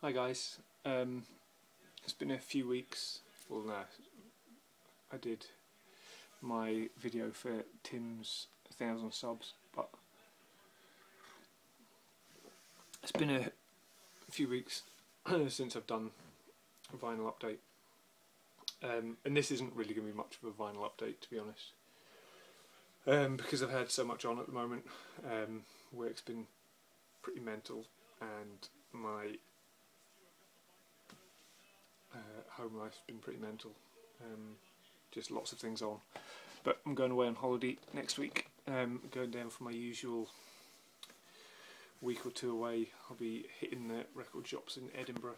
Hi guys, it's been a few weeks. Well, no, I did my video for Tim's 1,000 subs, but it's been a few weeks since I've done a vinyl update, and this isn't really going to be much of a vinyl update, to be honest, because I've had so much on at the moment. Work's been pretty mental, and my home life's been pretty mental. Just lots of things on. But I'm going away on holiday next week. Going down for my usual week or two away. I'll be hitting the record shops in Edinburgh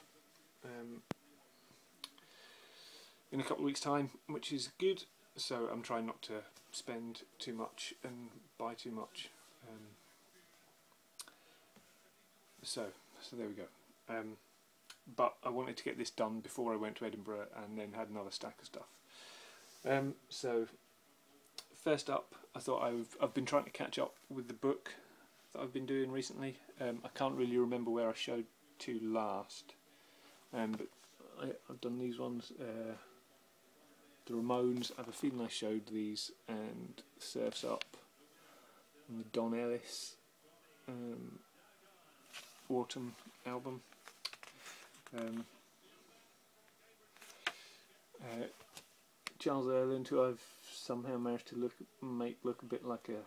in a couple of weeks' time, which is good. So I'm trying not to spend too much and buy too much. So there we go. But I wanted to get this done before I went to Edinburgh, and then had another stack of stuff. So first up, I thought I've been trying to catch up with the book that I've been doing recently. I can't really remember where I showed to last, but I've done these ones. The Ramones, I have a feeling I showed these, and Surf's Up, and the Don Ellis Autumn album. Charles Earland, who I've somehow managed to make look a bit like a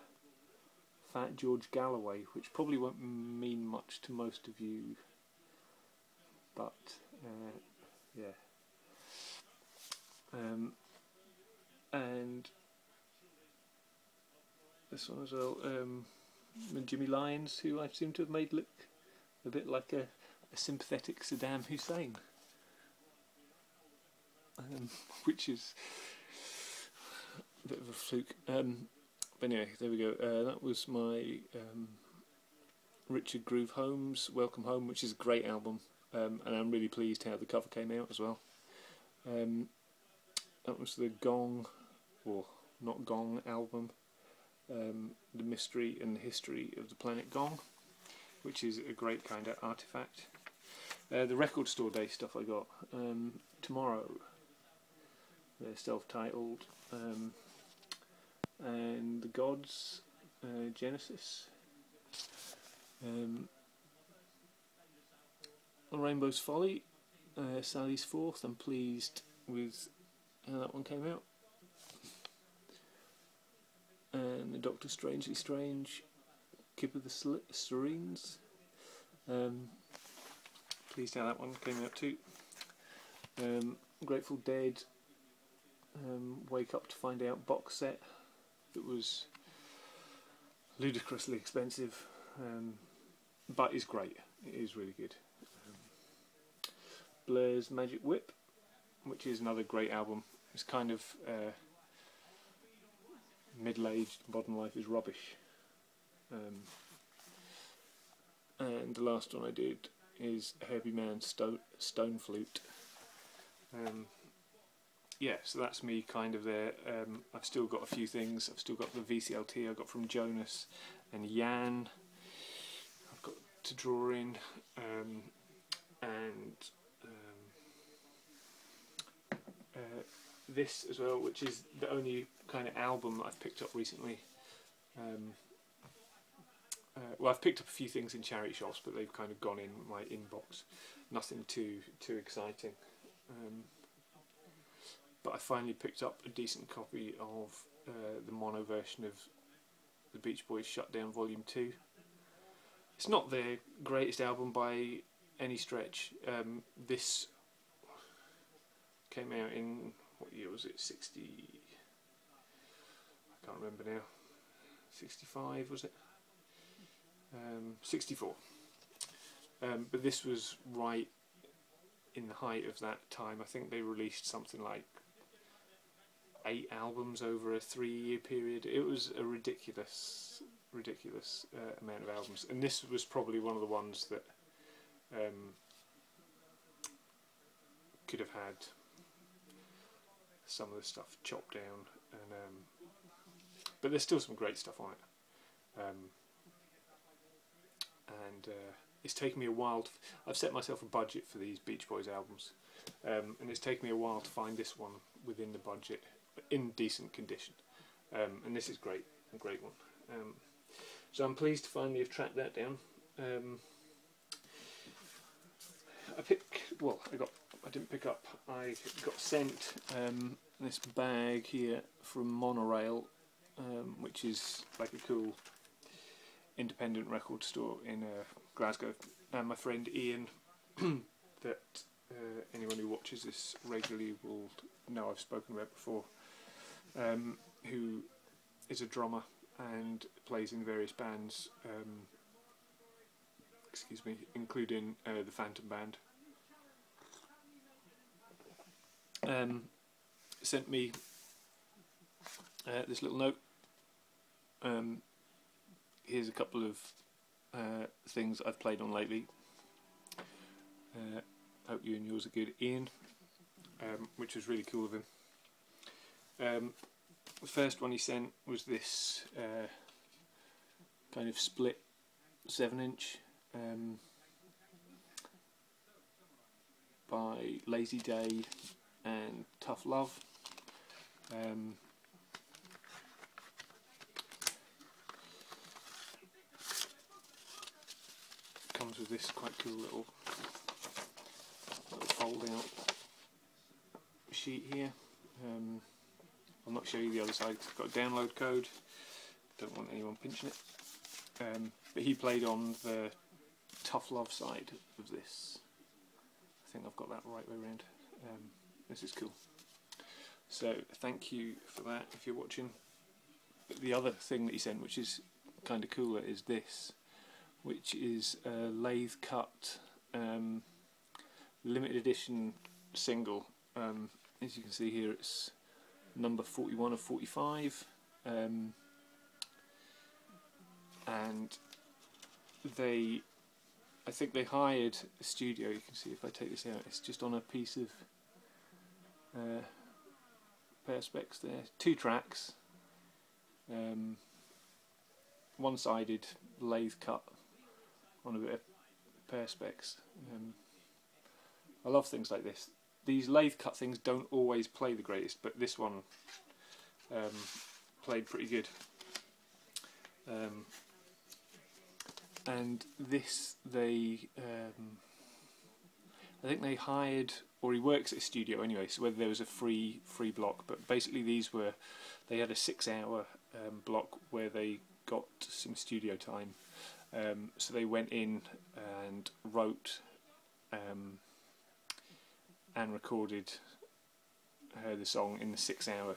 fat George Galloway, which probably won't mean much to most of you, but yeah. And this one as well, Jimmy Lyons, who I seem to have made look a bit like a sympathetic Saddam Hussein, which is a bit of a fluke. But anyway, there we go. That was my Richard Groove Holmes Welcome Home, which is a great album, and I'm really pleased how the cover came out as well. That was the Gong, or Not Gong album, The Mystery and the History of the Planet Gong, which is a great kind of artifact. The Record Store Day stuff I got tomorrow. They're self-titled, and The Gods, Genesis. Rainbow's Folly, Sally's Fourth. I'm pleased with how that one came out. And the Doctor Strangely Strange, Kip of the Serenes. Pleased how that one came out too. Grateful Dead, Wake Up to Find Out box set that was ludicrously expensive, but is great. It is really good. Blur's Magic Whip, which is another great album. It's kind of middle-aged, modern life is rubbish. And the last one I did is Herbie Mann's Stone Flute. Yeah, so that's me kind of there. I've still got a few things. I've still got the VCLT I got from Jonas and Jan. I've got to draw in, and this as well, which is the only kind of album that I've picked up recently. Well, I've picked up a few things in charity shops, but they've kind of gone in my inbox. Nothing too exciting. But I finally picked up a decent copy of the mono version of the Beach Boys Shut Down Volume 2. It's not their greatest album by any stretch. This came out in, what year was it? 60... I can't remember now. 65 was it? 64. But this was right in the height of that time. I think they released something like 8 albums over a 3-year period. It was a ridiculous amount of albums, and this was probably one of the ones that could have had some of the stuff chopped down, and but there's still some great stuff on it. And it's taken me a while. I've set myself a budget for these Beach Boys albums, and it's taken me a while to find this one within the budget, in decent condition. And this is great, a great one. So I'm pleased to finally have tracked that down. I got sent this bag here from Monorail, which is like a cool independent record store in Glasgow. And my friend Ian, that anyone who watches this regularly will know I've spoken about before, who is a drummer and plays in various bands, including the Phantom Band. Sent me this little note. Here's a couple of things I've played on lately. Hope you and yours are good, Ian, which was really cool of him. The first one he sent was this kind of split 7-inch by Lazy Day and Tough Love. Comes with this quite cool little fold out sheet here. I'll not show you the other side because I've got a download code, don't want anyone pinching it. But he played on the Tough Love side of this. I think I've got that right way around. This is cool. So thank you for that if you're watching. But the other thing that he sent, which is kind of cooler, is this, which is a lathe cut limited edition single. As you can see here, it's number 41 of 45, and I think they hired a studio. You can see if I take this out, it's just on a piece of perspex there. 2 tracks, one-sided lathe cut on a bit of perspex. I love things like this. These lathe cut things don't always play the greatest, but this one played pretty good. And this, I think they hired, or he works at a studio anyway, so whether there was a free block, but basically they had a 6-hour block where they got some studio time. So they went in and wrote and recorded the song in the 6-hour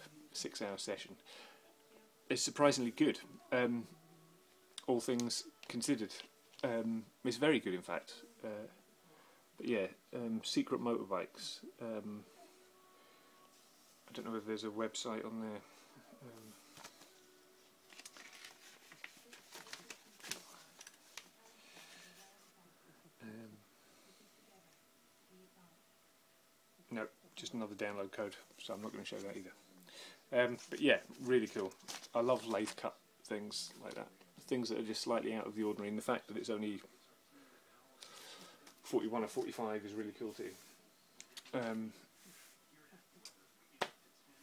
session. It's surprisingly good, all things considered. It's very good, in fact. But yeah, Secret Motorbikes. I don't know whether there's a website on there. No, just another download code, so I'm not going to show that either. But yeah, really cool. I love lathe cut things like that. Things that are just slightly out of the ordinary, and the fact that it's only 41 or 45 is really cool too.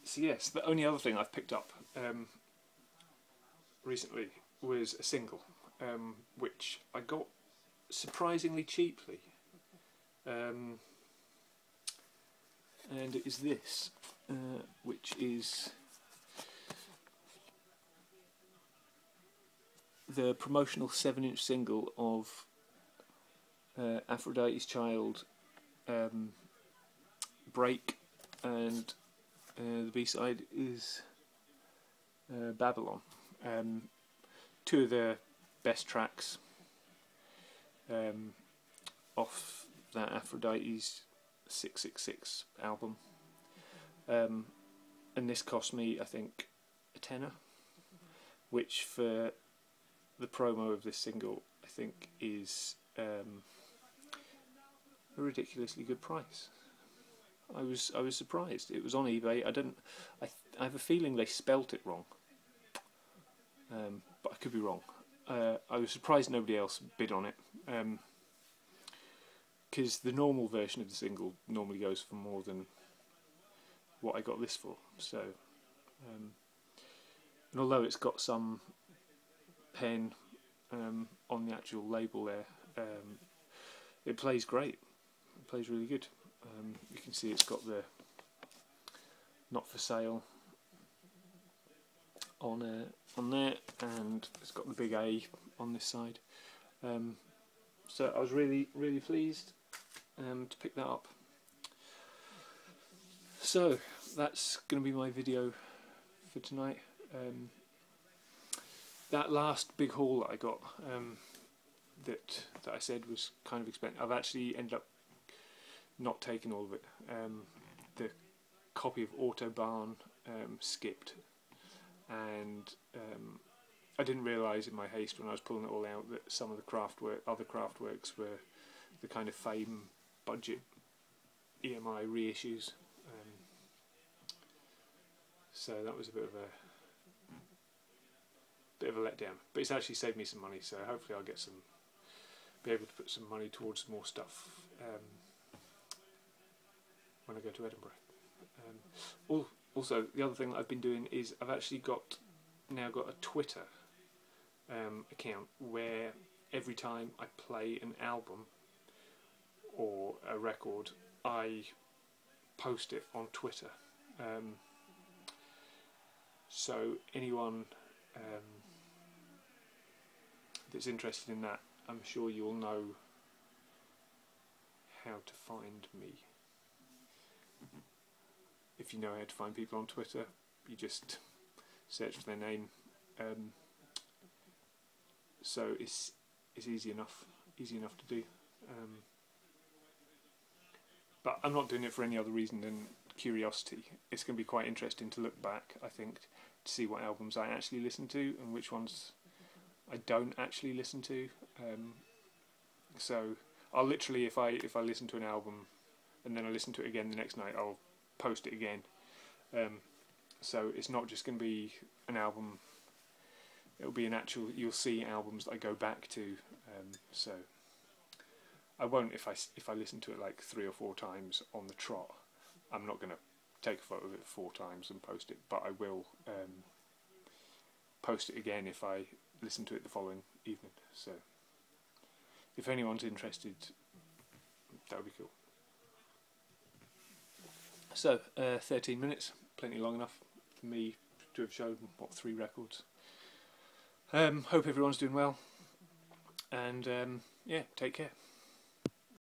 So yes, the only other thing I've picked up recently was a single, which I got surprisingly cheaply. And it is this, which is the promotional 7-inch single of Aphrodite's Child, Break, and the B-side is Babylon. 2 of the best tracks off that Aphrodite's 666 album, and this cost me, I think, a tenner, which for the promo of this single I think is a ridiculously good price. I was surprised. It was on eBay. I have a feeling they spelt it wrong, but I could be wrong. I was surprised nobody else bid on it. because the normal version of the single normally goes for more than what I got this for. So, and although it's got some pen on the actual label there, it plays great. It plays really good. You can see it's got the "Not for Sale" on there, and it's got the big A on this side. So I was really pleased to pick that up. So that's going to be my video for tonight. That last big haul that I got, that I said was kind of expensive, I've actually ended up not taking all of it. The copy of Autobahn skipped, and I didn't realise in my haste when I was pulling it all out that some of the other craft works were the kind of Fame budget EMI reissues. So that was a bit of a letdown, but it's actually saved me some money. So hopefully I'll be able to put some money towards more stuff when I go to Edinburgh. Also, the other thing that I've been doing is I've actually now got a Twitter account where every time I play an album or a record, I post it on Twitter. So anyone that's interested in that, I'm sure you'll know how to find me. If you know how to find people on Twitter, you just search for their name. So it's easy enough to do. But I'm not doing it for any other reason than curiosity. It's going to be quite interesting to look back, I think, to see what albums I actually listen to and which ones I don't actually listen to. So I'll literally, if I listen to an album and then I listen to it again the next night, I'll post it again. So it's not just going to be an album. It'll be you'll see albums that I go back to. So I won't, if I listen to it like 3 or 4 times on the trot, I'm not going to take a photo of it 4 times and post it, but I will post it again if I listen to it the following evening. So if anyone's interested, that would be cool. So 13 minutes, plenty long enough for me to have shown, 3 records. Hope everyone's doing well, and yeah, take care.